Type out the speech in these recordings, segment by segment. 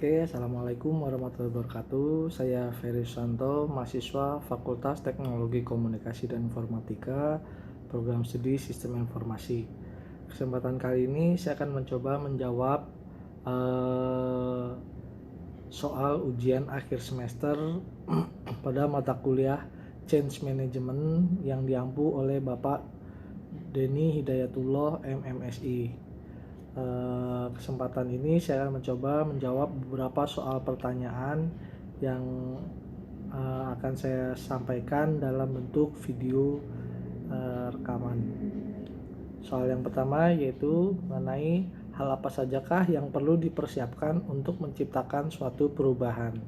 Oke, Assalamualaikum warahmatullahi wabarakatuh. Saya Ferry Susanto, mahasiswa Fakultas Teknologi Komunikasi dan Informatika, Program Studi Sistem Informasi. Kesempatan kali ini saya akan mencoba menjawab soal ujian akhir semester pada mata kuliah Change Management yang diampu oleh Bapak Denny Hidayatullah MMSI. Kesempatan ini saya akan mencoba menjawab beberapa soal pertanyaan yang akan saya sampaikan dalam bentuk video rekaman. Soal yang pertama yaitu mengenai hal apa sajakah yang perlu dipersiapkan untuk menciptakan suatu perubahan.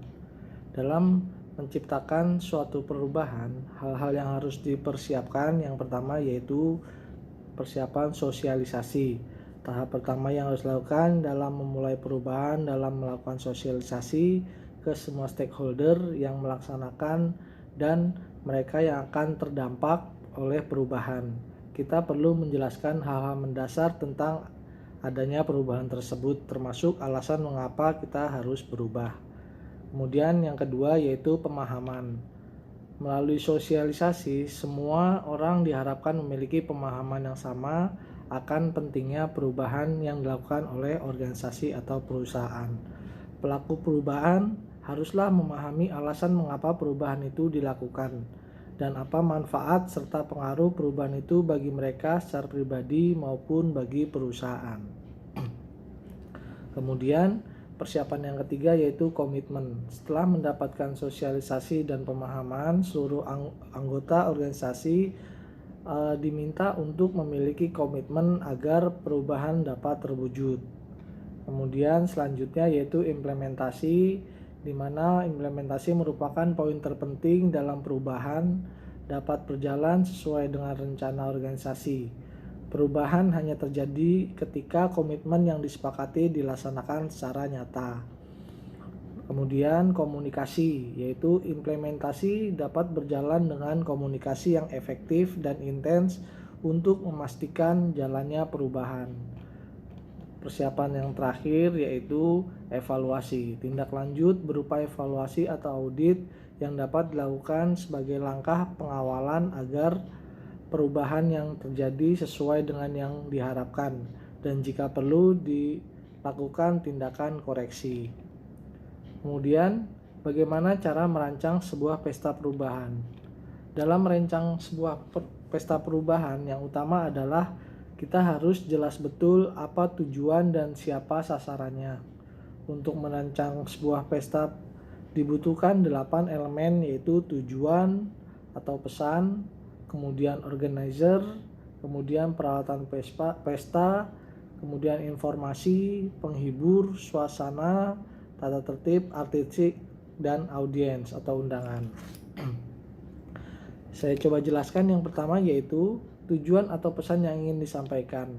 Dalam menciptakan suatu perubahan, hal-hal yang harus dipersiapkan yang pertama yaitu persiapan sosialisasi. Tahap pertama yang harus dilakukan dalam memulai perubahan dalam melakukan sosialisasi ke semua stakeholder yang melaksanakan dan mereka yang akan terdampak oleh perubahan. Kita perlu menjelaskan hal-hal mendasar tentang adanya perubahan tersebut, termasuk alasan mengapa kita harus berubah. Kemudian yang kedua yaitu pemahaman. Melalui sosialisasi, semua orang diharapkan memiliki pemahaman yang sama akan pentingnya perubahan yang dilakukan oleh organisasi atau perusahaan. Pelaku perubahan haruslah memahami alasan mengapa perubahan itu dilakukan dan apa manfaat serta pengaruh perubahan itu bagi mereka secara pribadi maupun bagi perusahaan. Kemudian persiapan yang ketiga yaitu komitmen. Setelah mendapatkan sosialisasi dan pemahaman, seluruh anggota organisasi diminta untuk memiliki komitmen agar perubahan dapat terwujud. Kemudian selanjutnya yaitu implementasi, di mana implementasi merupakan poin terpenting dalam perubahan dapat berjalan sesuai dengan rencana organisasi. Perubahan hanya terjadi ketika komitmen yang disepakati dilaksanakan secara nyata. Kemudian komunikasi, yaitu implementasi dapat berjalan dengan komunikasi yang efektif dan intens untuk memastikan jalannya perubahan. Persiapan yang terakhir yaitu evaluasi. Tindak lanjut berupa evaluasi atau audit yang dapat dilakukan sebagai langkah pengawalan agar perubahan yang terjadi sesuai dengan yang diharapkan dan jika perlu dilakukan tindakan koreksi. Kemudian, bagaimana cara merancang sebuah pesta perubahan? Dalam merancang sebuah pesta perubahan, yang utama adalah kita harus jelas betul apa tujuan dan siapa sasarannya. Untuk merancang sebuah pesta dibutuhkan 8 elemen yaitu tujuan atau pesan, kemudian organizer, kemudian peralatan pesta, kemudian informasi, penghibur, suasana, tata tertib, artistik, dan audiens atau undangan. Saya coba jelaskan yang pertama yaitu tujuan atau pesan yang ingin disampaikan.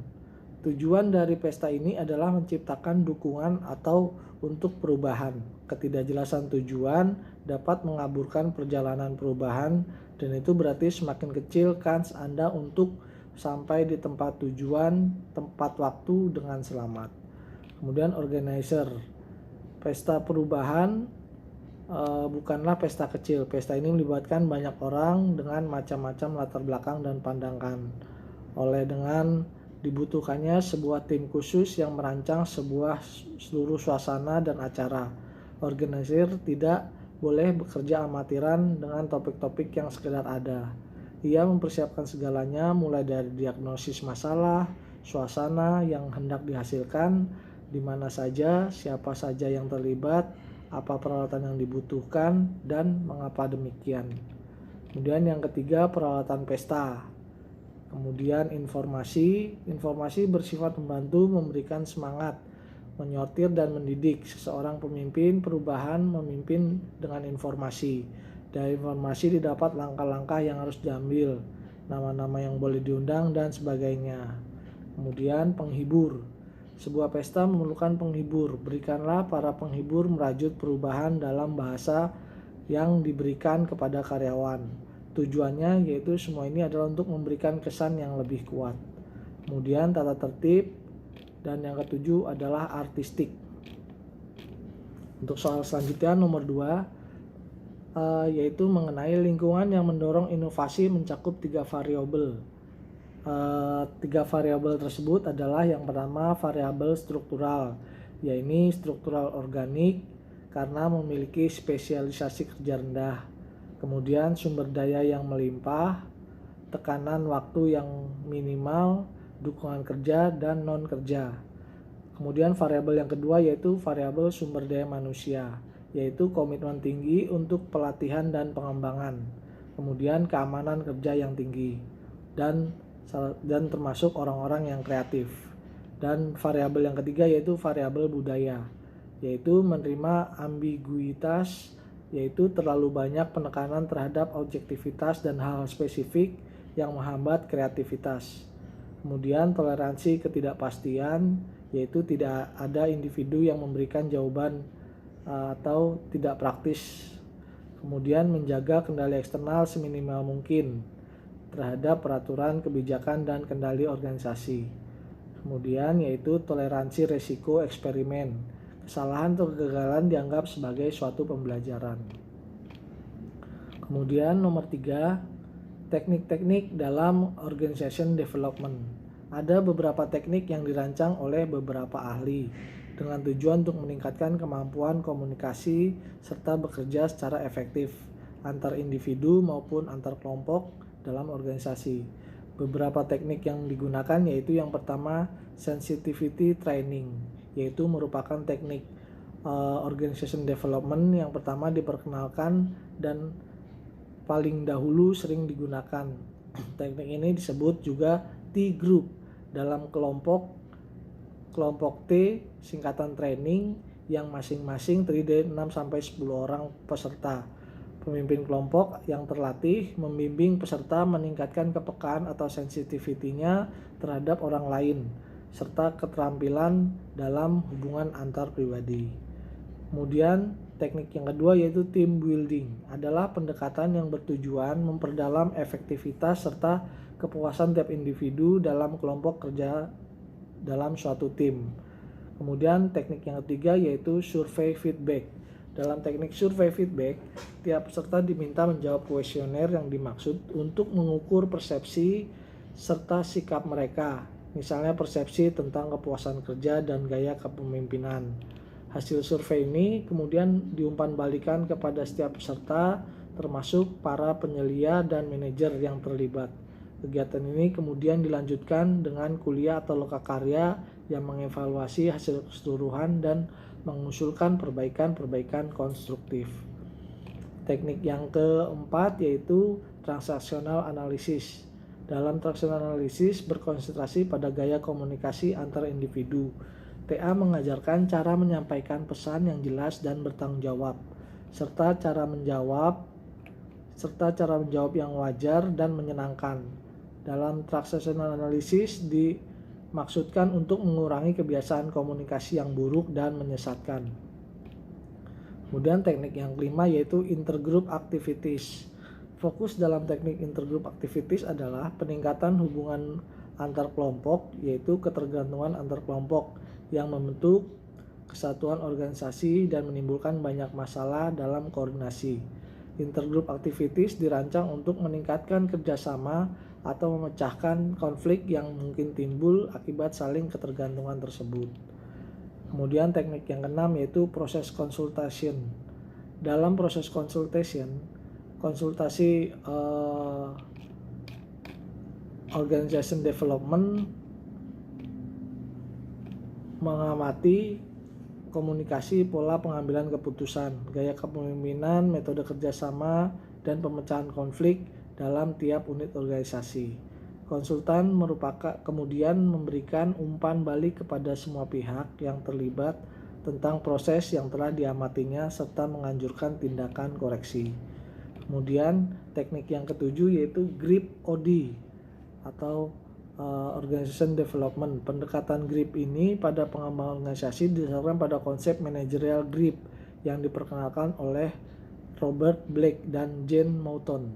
Tujuan dari pesta ini adalah menciptakan dukungan atau untuk perubahan. Ketidakjelasan tujuan dapat mengaburkan perjalanan perubahan dan itu berarti semakin kecil kans Anda untuk sampai di tempat tujuan, tempat waktu dengan selamat. Kemudian organizer. Pesta perubahan bukanlah pesta kecil. Pesta ini melibatkan banyak orang dengan macam-macam latar belakang dan pandangan. Oleh dengan dibutuhkannya sebuah tim khusus yang merancang seluruh suasana dan acara. Organizer tidak boleh bekerja amatiran dengan topik-topik yang sekedar ada. Ia mempersiapkan segalanya mulai dari diagnosis masalah, suasana yang hendak dihasilkan, di mana saja, siapa saja yang terlibat, apa peralatan yang dibutuhkan, dan mengapa demikian. Kemudian yang ketiga, peralatan pesta. Kemudian informasi bersifat membantu, memberikan semangat, menyortir dan mendidik. Seseorang pemimpin perubahan memimpin dengan informasi. Dari informasi didapat langkah-langkah yang harus diambil, nama-nama yang boleh diundang, dan sebagainya. Kemudian penghibur. Sebuah pesta memerlukan penghibur. Berikanlah para penghibur merajut perubahan dalam bahasa yang diberikan kepada karyawan. Tujuannya yaitu semua ini adalah untuk memberikan kesan yang lebih kuat. Kemudian tata tertib dan yang ketujuh adalah artistik. Untuk soal selanjutnya nomor 2, yaitu mengenai lingkungan yang mendorong inovasi mencakup 3 variabel. 3 variabel tersebut adalah yang pertama variabel struktural, yaitu struktural organik karena memiliki spesialisasi kerja rendah. Kemudian sumber daya yang melimpah, tekanan waktu yang minimal, dukungan kerja dan non kerja. Kemudian variabel yang kedua yaitu variabel sumber daya manusia, yaitu komitmen tinggi untuk pelatihan dan pengembangan. Kemudian keamanan kerja yang tinggi dan termasuk orang-orang yang kreatif. Dan variabel yang ketiga yaitu variabel budaya, yaitu menerima ambiguitas, yaitu terlalu banyak penekanan terhadap objektivitas dan hal spesifik yang menghambat kreativitas. Kemudian toleransi ketidakpastian, yaitu tidak ada individu yang memberikan jawaban atau tidak praktis. Kemudian menjaga kendali eksternal seminimal mungkin terhadap peraturan, kebijakan, dan kendali organisasi. Kemudian yaitu toleransi resiko eksperimen. Kesalahan atau kegagalan dianggap sebagai suatu pembelajaran. Kemudian nomor 3, teknik-teknik dalam organization development. Ada beberapa teknik yang dirancang oleh beberapa ahli dengan tujuan untuk meningkatkan kemampuan komunikasi serta bekerja secara efektif antar individu maupun antar kelompok dalam organisasi. Beberapa teknik yang digunakan yaitu yang pertama sensitivity training, yaitu merupakan teknik organization development yang pertama diperkenalkan dan paling dahulu sering digunakan. Teknik ini disebut juga T-group dalam kelompok T singkatan training yang masing-masing terdiri dari 6-10 orang peserta. Pemimpin kelompok yang terlatih membimbing peserta meningkatkan kepekaan atau sensitivity-nya terhadap orang lain serta keterampilan dalam hubungan antar pribadi. Kemudian teknik yang kedua yaitu team building, adalah pendekatan yang bertujuan memperdalam efektivitas serta kepuasan tiap individu dalam kelompok kerja dalam suatu tim. Kemudian teknik yang ketiga yaitu survei feedback. Dalam teknik survei feedback, tiap peserta diminta menjawab kuesioner yang dimaksud untuk mengukur persepsi serta sikap mereka, misalnya persepsi tentang kepuasan kerja dan gaya kepemimpinan. Hasil survei ini kemudian diumpanbalikan kepada setiap peserta, termasuk para penyelia dan manajer yang terlibat. Kegiatan ini kemudian dilanjutkan dengan kuliah atau lokakarya yang mengevaluasi hasil keseluruhan dan mengusulkan perbaikan-perbaikan konstruktif. Teknik yang keempat yaitu transaksional analisis. Dalam transaksional analisis berkonsentrasi pada gaya komunikasi antar individu. TA mengajarkan cara menyampaikan pesan yang jelas dan bertanggung jawab, serta cara menjawab yang wajar dan menyenangkan. Dalam transaksional analisis dimaksudkan untuk mengurangi kebiasaan komunikasi yang buruk dan menyesatkan. Kemudian teknik yang kelima yaitu intergroup activities. Fokus dalam teknik intergroup activities adalah peningkatan hubungan antar kelompok, yaitu ketergantungan antar kelompok yang membentuk kesatuan organisasi dan menimbulkan banyak masalah dalam koordinasi. Intergroup activities dirancang untuk meningkatkan kerjasama atau memecahkan konflik yang mungkin timbul akibat saling ketergantungan tersebut. Kemudian teknik yang keenam yaitu proses consultation. Dalam proses konsultasi organization development mengamati komunikasi, pola pengambilan keputusan, gaya kepemimpinan, metode kerjasama, dan pemecahan konflik dalam tiap unit organisasi. Konsultan kemudian memberikan umpan balik kepada semua pihak yang terlibat tentang proses yang telah diamatinya serta menganjurkan tindakan koreksi. Kemudian teknik yang ketujuh yaitu GRIP OD atau Organization Development. Pendekatan GRIP ini pada pengembangan organisasi didasarkan pada konsep managerial GRIP yang diperkenalkan oleh Robert Blake dan Jane Mouton.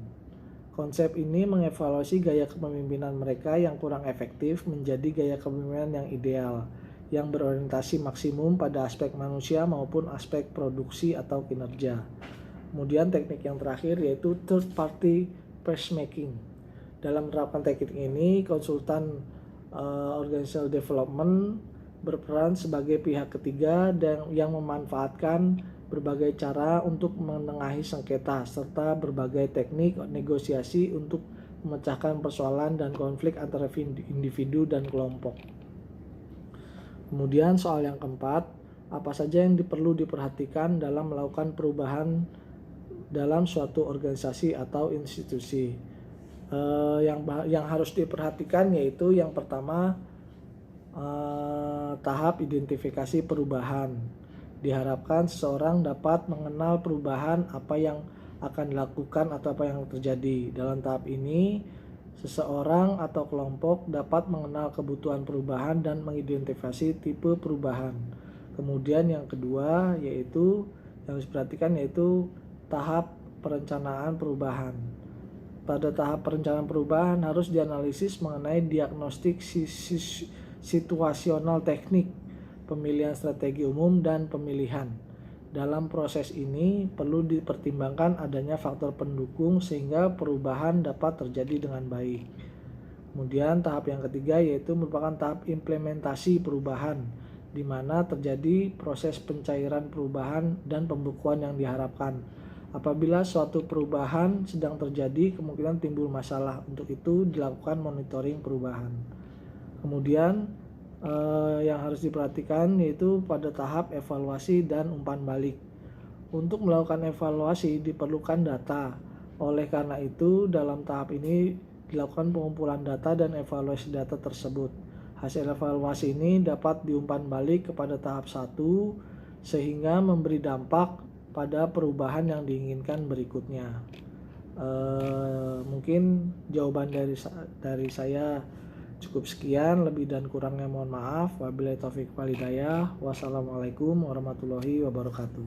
Konsep ini mengevaluasi gaya kepemimpinan mereka yang kurang efektif menjadi gaya kepemimpinan yang ideal, yang berorientasi maksimum pada aspek manusia maupun aspek produksi atau kinerja. Kemudian teknik yang terakhir yaitu third party placemaking. Dalam menerapkan teknik ini, konsultan organizational development berperan sebagai pihak ketiga dan yang memanfaatkan berbagai cara untuk menengahi sengketa serta berbagai teknik negosiasi untuk memecahkan persoalan dan konflik antara individu dan kelompok. Kemudian soal yang keempat, apa saja yang perlu diperhatikan dalam melakukan perubahan dalam suatu organisasi atau institusi. Yang harus diperhatikan yaitu yang pertama, tahap identifikasi perubahan. Diharapkan seseorang dapat mengenal perubahan apa yang akan dilakukan atau apa yang terjadi. Dalam tahap ini, seseorang atau kelompok dapat mengenal kebutuhan perubahan dan mengidentifikasi tipe perubahan. Kemudian yang kedua yaitu yang harus diperhatikan yaitu tahap perencanaan perubahan. Pada tahap perencanaan perubahan harus dianalisis mengenai diagnostik situasional teknik, pemilihan strategi umum, dan pemilihan. Dalam proses ini perlu dipertimbangkan adanya faktor pendukung sehingga perubahan dapat terjadi dengan baik. Kemudian tahap yang ketiga yaitu merupakan tahap implementasi perubahan, di mana terjadi proses pencairan perubahan dan pembukuan yang diharapkan. Apabila suatu perubahan sedang terjadi, kemungkinan timbul masalah. Untuk itu dilakukan monitoring perubahan. Kemudian yang harus diperhatikan yaitu pada tahap evaluasi dan umpan balik. Untuk melakukan evaluasi diperlukan data. Oleh karena itu, dalam tahap ini dilakukan pengumpulan data dan evaluasi data tersebut. Hasil evaluasi ini dapat diumpan balik kepada tahap 1 sehingga memberi dampak pada perubahan yang diinginkan berikutnya. Mungkin jawaban dari saya cukup sekian, lebih dan kurangnya mohon maaf. Wabillahi taufiq wal hidayah. Wassalamualaikum warahmatullahi wabarakatuh.